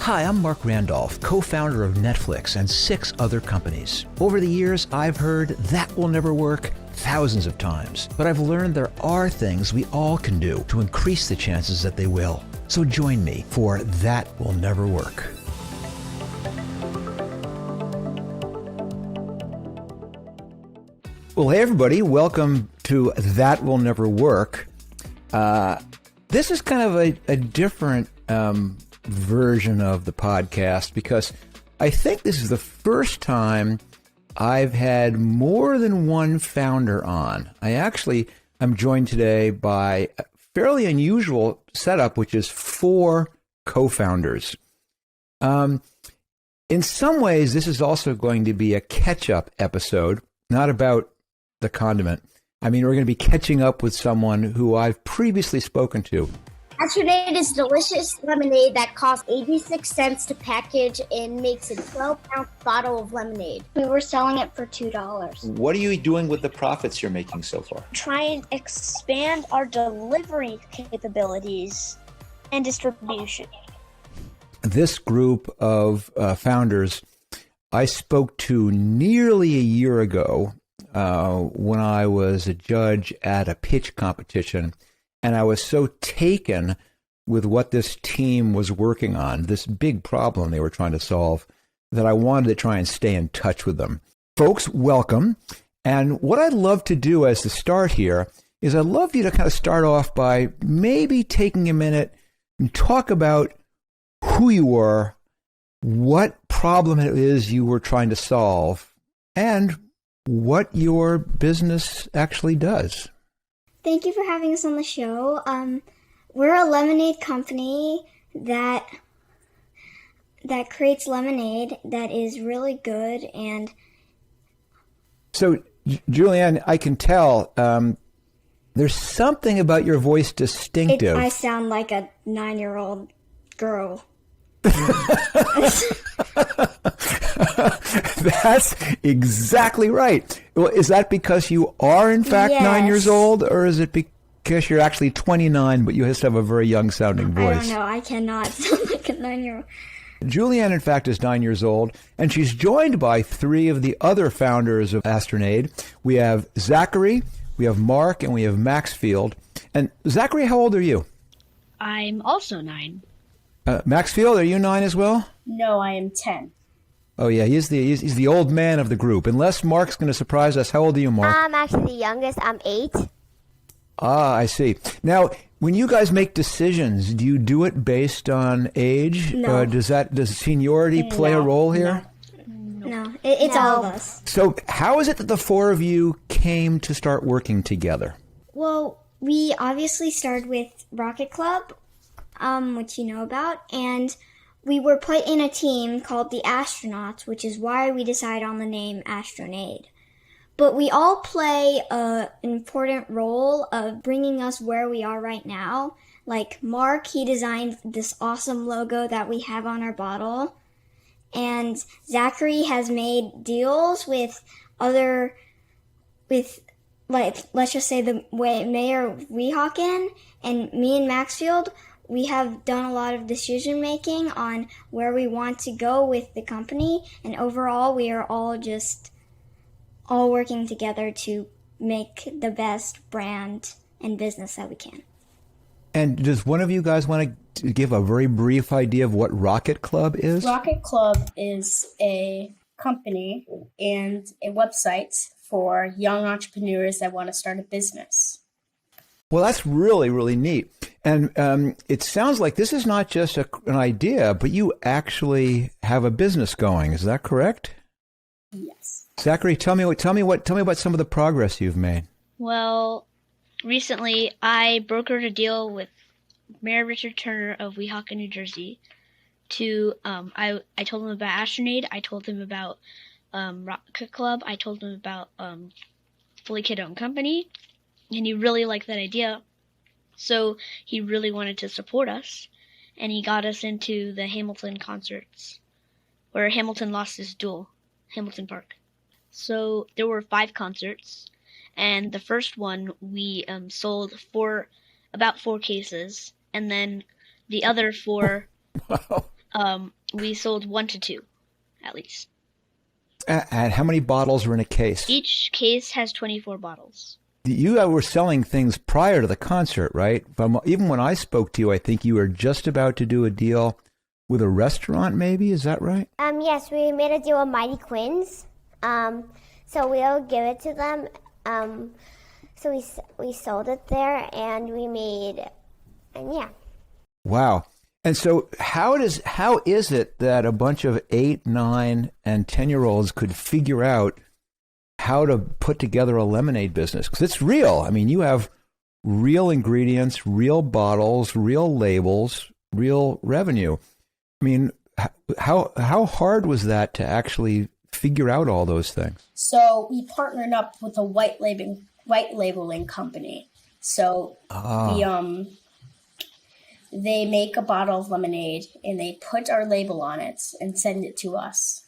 Hi, I'm Marc Randolph, co-founder of Netflix and 6 other companies. Over the years, I've heard that will never work thousands of times, but I've learned there are things we all can do to increase the chances that they will. So join me for That Will Never Work. Well, hey everybody, welcome to That Will Never Work. This is kind of a different version of the podcast because I think this is the first time I've had more than one founder on. I'm joined today by a fairly unusual setup, which is 4 co-founders. In some ways, this is also going to be a catch-up episode, not about the condiment. I mean, we're going to be catching up with someone who I've previously spoken to. Astronade is delicious lemonade that costs 86 cents to package and makes a 12-ounce bottle of lemonade. We were selling it for $2. What are you doing with the profits you're making so far? Try and expand our delivery capabilities and distribution. This group of founders I spoke to nearly a year ago when I was a judge at a pitch competition. And I was so taken with what this team was working on, this big problem they were trying to solve, that I wanted to try and stay in touch with them. Folks, welcome. And what I'd love to do as the start here is I'd love you to kind of start off by maybe taking a minute and talk about who you were, what problem it is you were trying to solve, and what your business actually does. Thank you for having us on the show. We're a lemonade company that creates lemonade that is really good. And so, Julianne, I can tell there's something about your voice distinctive. I sound like a 9-year-old girl. That's exactly right. Well, is that because you are, in fact, Yes. 9 years old, or is it because you're actually 29, but you just have a very young-sounding voice? I don't know. I cannot sound like a 9-year-old. Julianne, in fact, is 9 years old, and she's joined by 3 of the other founders of Astronade. We have Zachary, we have Marc, and we have Maxfield. And Zachary, how old are you? I'm also 9. Maxfield, are you 9 as well? No, I am 10. Oh, yeah, he's the old man of the group. Unless Mark's going to surprise us. How old are you, Marc? I'm actually the youngest. I'm 8. Ah, I see. Now, when you guys make decisions, do you do it based on age? No. Does seniority play a role here? No, it's all of us. So how is it that the 4 of you came to start working together? Well, we obviously started with Rocket Club, which you know about, and we were put in a team called the Astronauts, which is why we decided on the name Astronade. But we all play an important role of bringing us where we are right now. Like Marc, he designed this awesome logo that we have on our bottle. And Zachary has made deals with let's just say the mayor of Weehawken, and me and Maxfield, we have done a lot of decision making on where we want to go with the company, and overall we are all working together to make the best brand and business that we can. And does one of you guys want to give a very brief idea of what Rocket Club is? Rocket Club is a company and a website for young entrepreneurs that want to start a business. Well, that's really, really neat. And it sounds like this is not just an idea, but you actually have a business going. Is that correct? Yes. Zachary, tell me about some of the progress you've made. Well, recently I brokered a deal with Mayor Richard Turner of Weehawken, New Jersey. I told him about Astronade. I told him about Rocket Club. I told him about Fully Kid-Owned Company. And he really liked that idea, so he really wanted to support us, and he got us into the Hamilton concerts, where Hamilton lost his duel, Hamilton Park. So there were 5 concerts, and the first one we sold about 4 cases, and then the other 4, Wow. we sold 1 to 2, at least. And how many bottles are in a case? Each case has 24 bottles. You were selling things prior to the concert, right? Even when I spoke to you, I think you were just about to do a deal with a restaurant, maybe? Is that right? Yes, we made a deal with Mighty Quins. So we'll give it to them. So we sold it there, and yeah. Wow. And so how is it that a bunch of 8, 9, and 10-year-olds could figure out how to put together a lemonade business? Because it's real. I mean, you have real ingredients, real bottles, real labels, real revenue. I mean, how hard was that to actually figure out all those things? So we partnered up with a white labeling company. So they make a bottle of lemonade and they put our label on it and send it to us.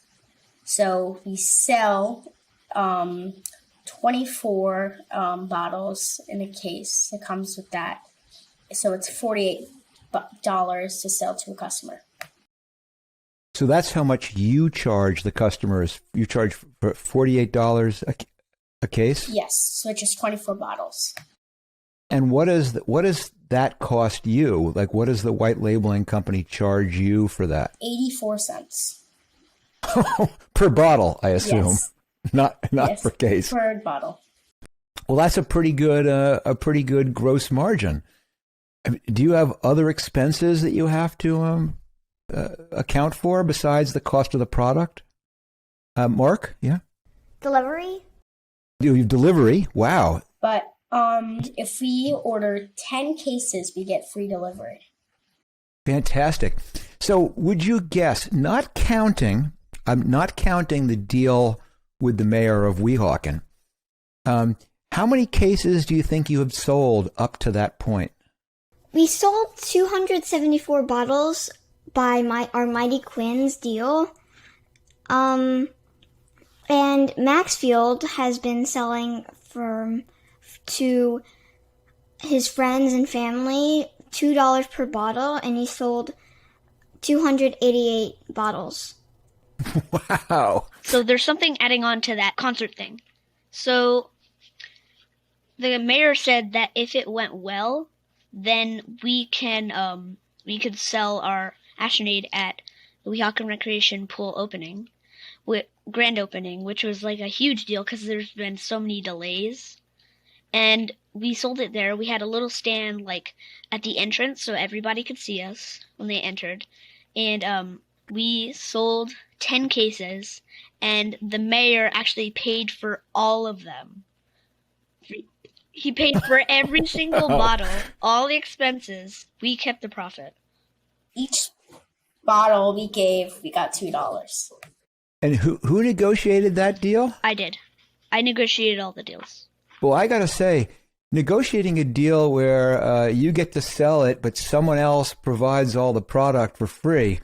So we sell 24 bottles in a case. It comes with that. So it's $48 to sell to a customer. So that's how much you charge the customers. You charge for $48 a case? Yes, so it's just 24 bottles. And what does that cost you? Like, what does the white labeling company charge you for that? 84 cents. Per bottle, I assume. Yes. Not Yes, per case. Per bottle. Well, that's a pretty good gross margin. Do you have other expenses that you have to account for besides the cost of the product? Mark, yeah? Delivery? Delivery? Wow. But if we order 10 cases, we get free delivery. Fantastic. So would you guess, not counting the deal with the mayor of Weehawken, how many cases do you think you have sold up to that point? We sold 274 bottles by our Mighty Quins deal. And Maxfield has been selling to his friends and family $2 per bottle, and he sold 288 bottles. Wow. So there's something adding on to that concert thing. So the mayor said that if it went well, then we could sell our Astronade at the Weehawken Recreation Pool opening, grand opening, which was like a huge deal because there's been so many delays. And we sold it there. We had a little stand like at the entrance so everybody could see us when they entered. And we sold 10 cases, and the mayor actually paid for all of them. He paid for every single bottle, all the expenses. We kept the profit. Each bottle we got $2. And who negotiated that deal? I did. I negotiated all the deals. Well, I got to say, negotiating a deal where you get to sell it, but someone else provides all the product for free,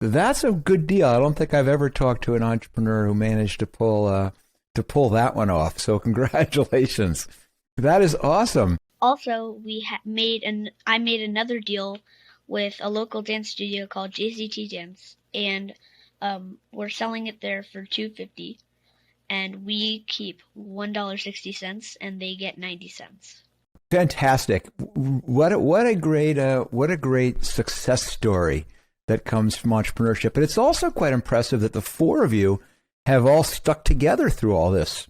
that's a good deal. I don't think I've ever talked to an entrepreneur who managed to pull that one off. So congratulations. That is awesome. Also, I made another deal with a local dance studio called JCT Dance, and we're selling it there for $2.50, and we keep $1.60, and they get 90 cents. Fantastic! What a great success story that comes from entrepreneurship. But it's also quite impressive that the four of you have all stuck together through all this.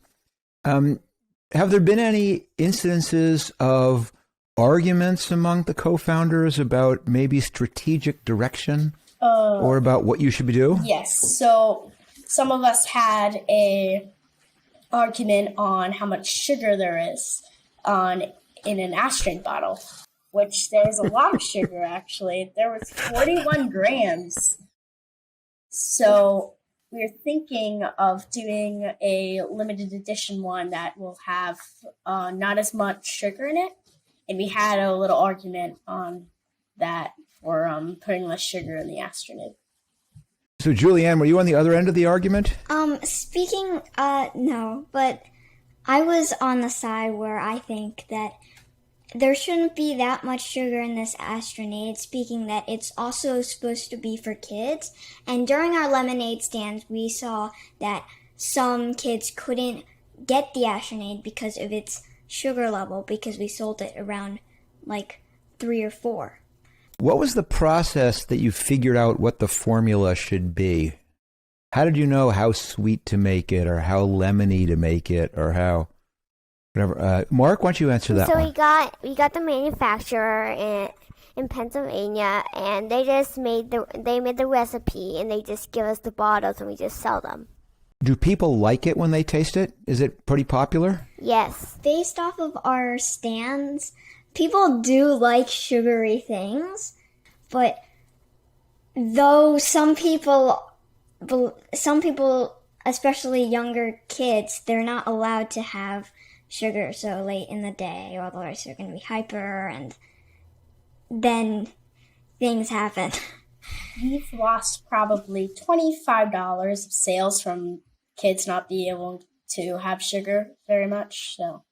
Have there been any incidences of arguments among the co-founders about maybe strategic direction or about what you should be doing? Yes. So some of us had a argument on how much sugar there is in an Astronade bottle, which there's a lot of sugar, actually. There was 41 grams. So we're thinking of doing a limited edition one that will have not as much sugar in it. And we had a little argument on that for putting less sugar in the Astronade. So, Julianne, were you on the other end of the argument? No, but I was on the side where I think that there shouldn't be that much sugar in this Astronade, speaking that it's also supposed to be for kids. And during our lemonade stands, we saw that some kids couldn't get the Astronade because of its sugar level, because we sold it around like 3 or 4. What was the process that you figured out what the formula should be? How did you know how sweet to make it or how lemony to make it or how whatever? Mark, why don't you answer that So one? we got the manufacturer in Pennsylvania, and they just made the recipe, and they just give us the bottles, and we just sell them. Do people like it when they taste it? Is it pretty popular? Yes. Based off of our stands, people do like sugary things, but though some people, especially younger kids, they're not allowed to have sugar so late in the day, or otherwise they're going to be hyper, and then things happen. We've lost probably $25 of sales from kids not being able to have sugar very much. So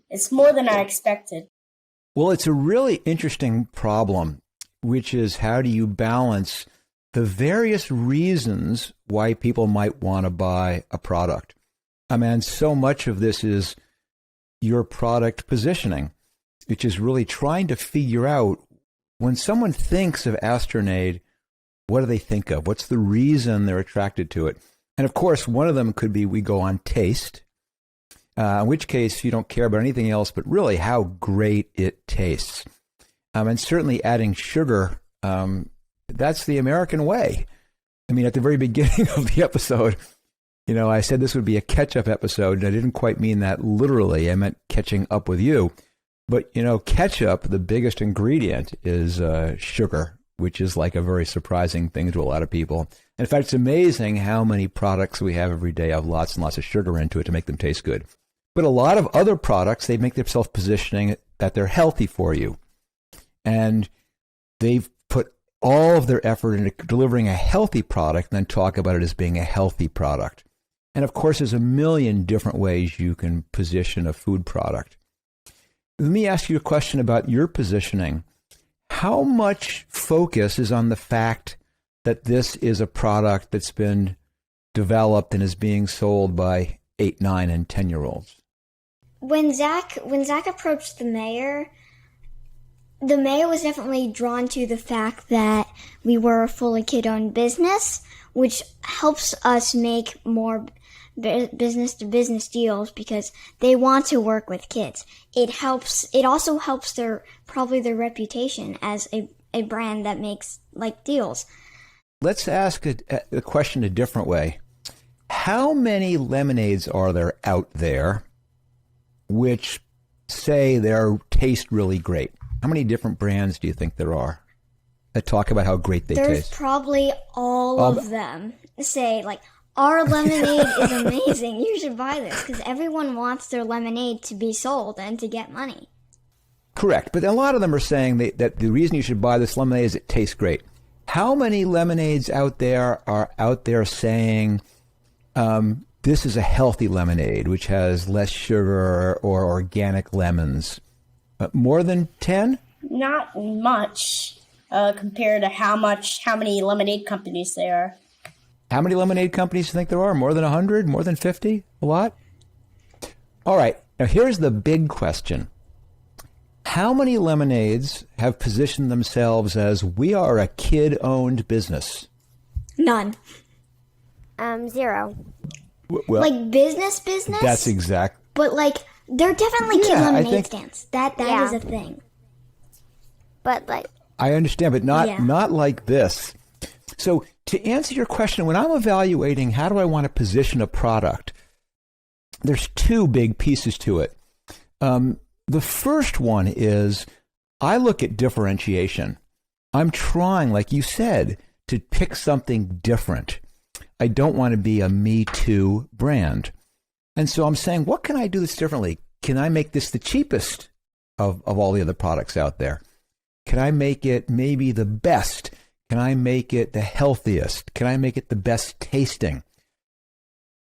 it's more than I expected. Well, it's a really interesting problem, which is how do you balance the various reasons why people might want to buy a product? I mean, so much of this is your product positioning, which is really trying to figure out when someone thinks of Astronade, what do they think of? What's the reason they're attracted to it? And of course, one of them could be we go on taste, in which case you don't care about anything else but really how great it tastes. And certainly adding sugar, that's the American way. I mean, at the very beginning of the episode, I said this would be a catch-up episode, and I didn't quite mean that literally. I meant catching up with you. But, ketchup, the biggest ingredient is sugar, which is like a very surprising thing to a lot of people. In fact, it's amazing how many products we have every day have lots and lots of sugar into it to make them taste good. But a lot of other products, they make themselves positioning that they're healthy for you. And they've put all of their effort into delivering a healthy product and then talk about it as being a healthy product. And of course, there's a million different ways you can position a food product. Let me ask you a question about your positioning. How much focus is on the fact that this is a product that's been developed and is being sold by 8, 9, and 10-year-olds? When Zach approached the mayor was definitely drawn to the fact that we were a fully kid-owned business, which helps us make more business-to-business deals because they want to work with kids. It also helps their reputation as a brand that makes deals. Let's ask a question a different way. How many lemonades are there out there which say they taste really great? How many different brands do you think there are that talk about how great they There's taste? probably all of them say, our lemonade is amazing. You should buy this, because everyone wants their lemonade to be sold and to get money. Correct. But a lot of them are saying that the reason you should buy this lemonade is it tastes great. How many lemonades out there are out there saying this is a healthy lemonade, which has less sugar or organic lemons? More than 10? Not much compared to how many lemonade companies there are. How many lemonade companies do you think there are? More than 100? More than 50? A lot? All right. Now, here's the big question. How many lemonades have positioned themselves as we are a kid-owned business? None. 0. Well, business? That's exact. But, they're definitely kid Yeah, I lemonade think- stands. That Yeah. is a thing. But I understand, but Yeah. not like this. So to answer your question, when I'm evaluating how do I want to position a product, there's 2 big pieces to it. The first one is I look at differentiation. I'm trying, like you said, to pick something different. I don't want to be a Me Too brand. And so I'm saying, what can I do this differently? Can I make this the cheapest of all the other products out there? Can I make it maybe the best? Can I make it the healthiest? Can I make it the best tasting?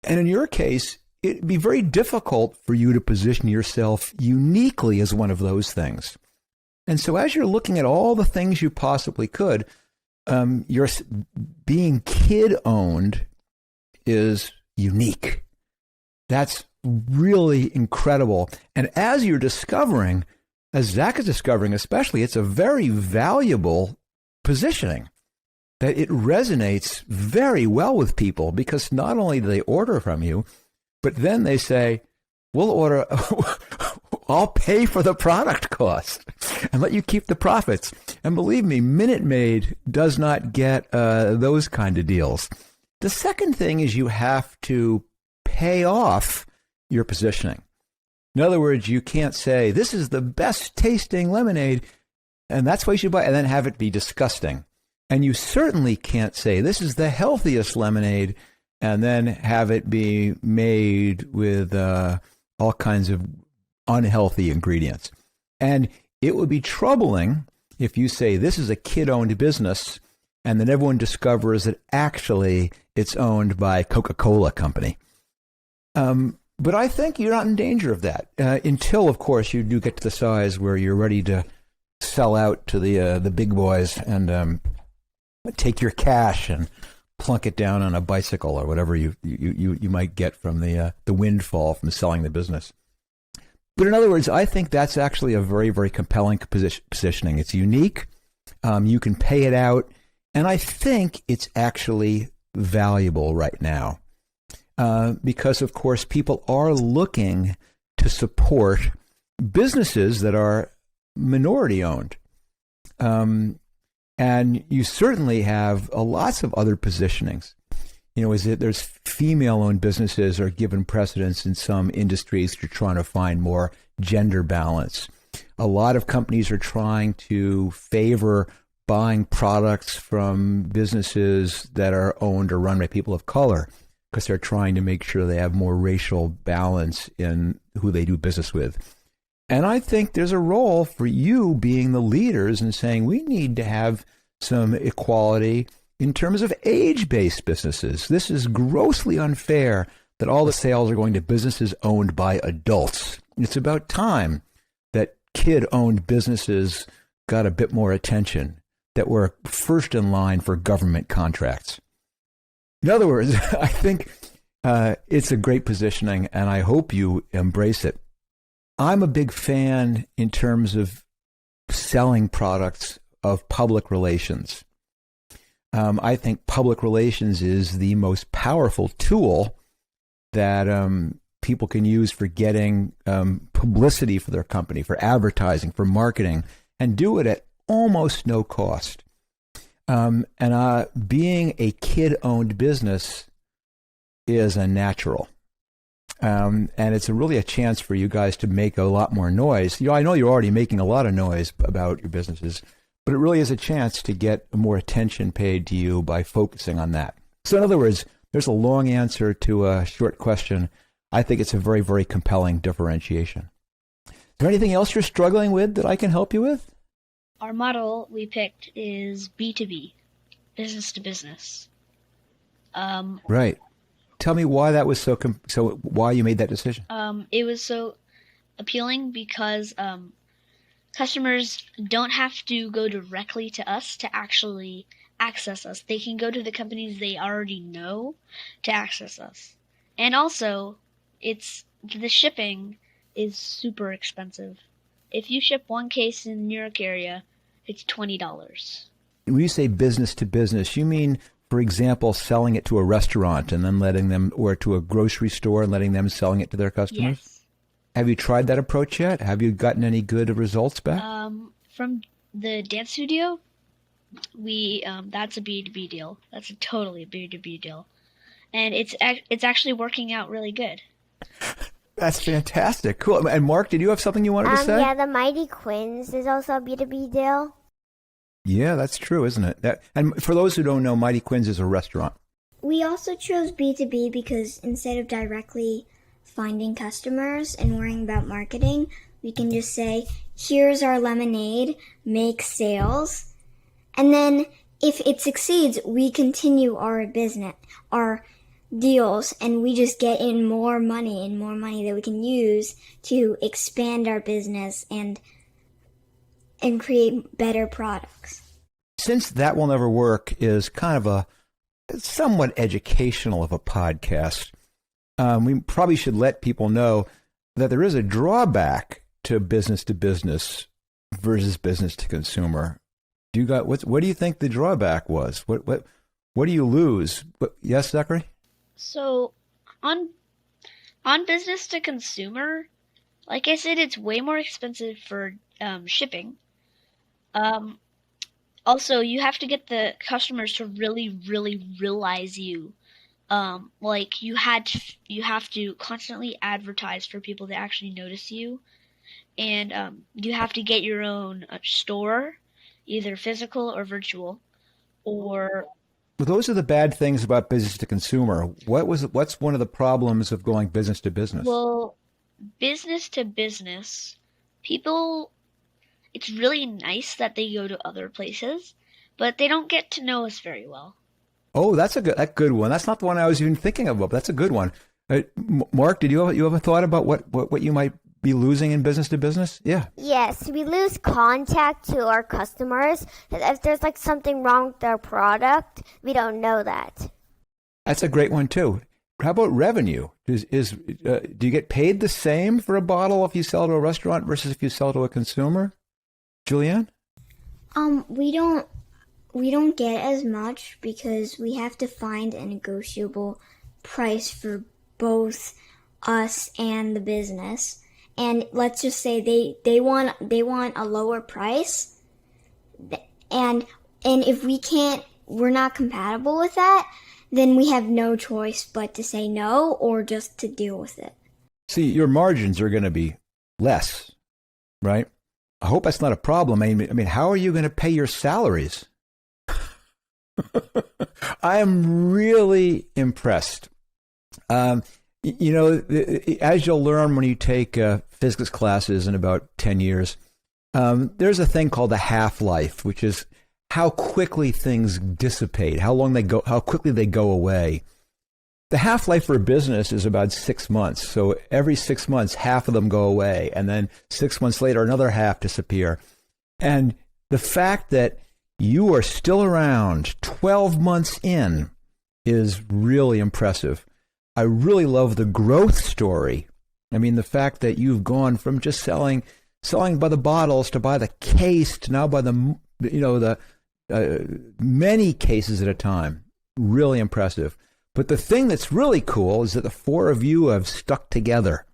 And in your case, it'd be very difficult for you to position yourself uniquely as one of those things. And so as you're looking at all the things you possibly could, you're being kid-owned is unique. That's really incredible. And as you're discovering, as Zach is discovering especially, it's a very valuable positioning, that it resonates very well with people, because not only do they order from you, but then they say, we'll order, I'll pay for the product cost and let you keep the profits. And believe me, Minute Maid does not get those kind of deals. The second thing is you have to pay off your positioning. In other words, you can't say, this is the best tasting lemonade, and that's why you should buy it, and then have it be disgusting. And you certainly can't say, this is the healthiest lemonade, and then have it be made with all kinds of unhealthy ingredients. And it would be troubling if you say, this is a kid-owned business, and then everyone discovers that actually it's owned by Coca-Cola Company. But I think you're not in danger of that until, of course, you do get to the size where you're ready to sell out to the big boys and take your cash and plunk it down on a bicycle or whatever you might get from the windfall from selling the business. But in other words, I think that's actually a very, very compelling positioning. It's unique. You can pay it out. And I think it's actually valuable right now because, of course, people are looking to support businesses that are minority owned. And you certainly have lots of other positionings. You know, there's female-owned businesses are given precedence in some industries to trying to find more gender balance. A lot of companies are trying to favor buying products from businesses that are owned or run by people of color because they're trying to make sure they have more racial balance in who they do business with. And I think there's a role for you being the leaders and saying we need to have some equality in terms of age-based businesses. This is grossly unfair that all the sales are going to businesses owned by adults. It's about time that kid-owned businesses got a bit more attention, that were first in line for government contracts. In other words, I think it's a great positioning, and I hope you embrace it. I'm a big fan in terms of selling products of public relations. I think public relations is the most powerful tool that people can use for getting publicity for their company, for advertising, for marketing, and do it at almost no cost. And being a kid-owned business is a natural. And it's really a chance for you guys to make a lot more noise. You know, I know you're already making a lot of noise about your businesses, but it really is a chance to get more attention paid to you by focusing on that. So in other words, there's a long answer to a short question. I think it's a very, very compelling differentiation. Is there anything else you're struggling with that I can help you with? Our model we picked is B2B, business to business. Right. Tell me why that was so why you made that decision. It was so appealing because customers don't have to go directly to us to actually access us. They can go to the companies they already know to access us. And also, the shipping is super expensive. If you ship one case in the New York area, it's $20. When you say business to business, you mean, for example, selling it to a restaurant and then letting them, or to a grocery store and letting them selling it to their customers? Yes. Have you tried that approach yet? Have you gotten any good results back? From the dance studio, we that's a B2B deal. That's a totally B2B deal, and it's actually working out really good. That's fantastic. Cool. And Mark, did you have something you wanted to say? Yeah, the Mighty Quins is also a B2B deal. Yeah, that's true, isn't it? And for those who don't know, Mighty Quins is a restaurant. We also chose B2B because instead of directly finding customers and worrying about marketing, we can just say, here's our lemonade, make sales. And then if it succeeds, we continue our business, our deals, and we just get in more money that we can use to expand our business and create better products. Since That Will Never Work is kind of a somewhat educational of a podcast, we probably should let people know that there is a drawback to business versus business to consumer. What do you think the drawback was? What do you lose? Yes, Zachary? So on business to consumer, like I said, it's way more expensive for shipping. Also, you have to get the customers to really, really realize you. Like you have to constantly advertise for people to actually notice you, and you have to get your own store, either physical or virtual, or. Well, those are the bad things about business to consumer. What's one of the problems of going business to business? Well, business to business, people, it's really nice that they go to other places, but they don't get to know us very well. Oh, that's a good one. That's not the one I was even thinking of, but that's a good one. Mark, did you have a thought about what you might be losing in business to business? Yeah. Yes, we lose contact to our customers. If there's like something wrong with their product, we don't know that. That's a great one too. How about revenue? Do you get paid the same for a bottle if you sell to a restaurant versus if you sell to a consumer? Julianne? We don't get as much because we have to find a negotiable price for both us and the business. And let's just say they want a lower price, and if we're not compatible with that, then we have no choice but to say no or just to deal with it. See, your margins are going to be less, right? I hope that's not a problem. I mean, how are you going to pay your salaries? I am really impressed. You know, as you'll learn when you take physics classes in about 10 years, there's a thing called the half-life, which is how quickly things dissipate, how quickly they go away. The half-life for a business is about 6 months. So every 6 months, half of them go away. And then 6 months later, another half disappear. And the fact that you are still around 12 months in is really impressive. I really love the growth story. I mean, the fact that you've gone from just selling by the bottles to by the case to now by the many cases at a time. Really impressive. But the thing that's really cool is that the four of you have stuck together.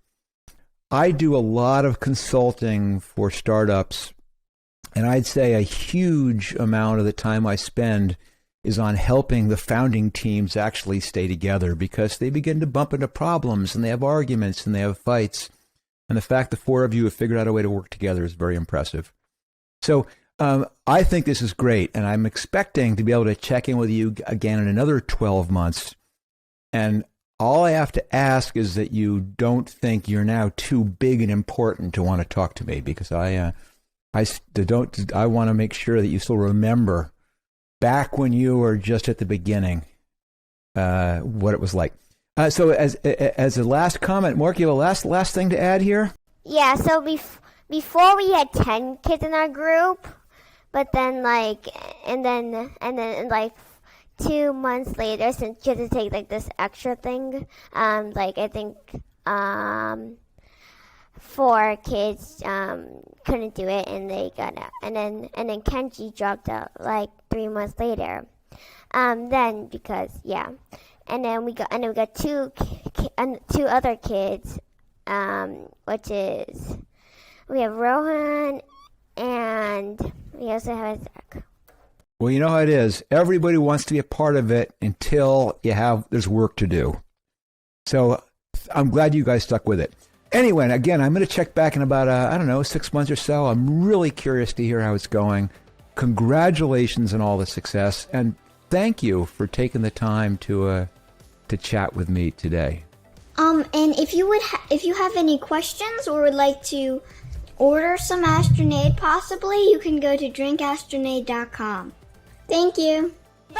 I do a lot of consulting for startups, and I'd say a huge amount of the time I spend is on helping the founding teams actually stay together, because they begin to bump into problems and they have arguments and they have fights. And the fact the four of you have figured out a way to work together is very impressive. So I think this is great, and I'm expecting to be able to check in with you again in another 12 months. And all I have to ask is that you don't think you're now too big and important to want to talk to me, because I want to make sure that you still remember back when you were just at the beginning, what it was like. So as a last comment, Mark, you have a last thing to add here? Yeah, so before we had 10 kids in our group, but then and then 2 months later, since you had to take this extra thing, I think 4 kids couldn't do it, and they got out. And then Kenji dropped out 3 months later. Then because and then we got two other kids, which is we have Rohan, and we also have Zach. Well, you know how it is. Everybody wants to be a part of it until there's work to do. So I'm glad you guys stuck with it. Anyway, again, I'm going to check back in about, 6 months or so. I'm really curious to hear how it's going. Congratulations on all the success, and thank you for taking the time to chat with me today. And if you have any questions or would like to order some Astronade, possibly, you can go to drinkastronade.com. Thank you. Bye.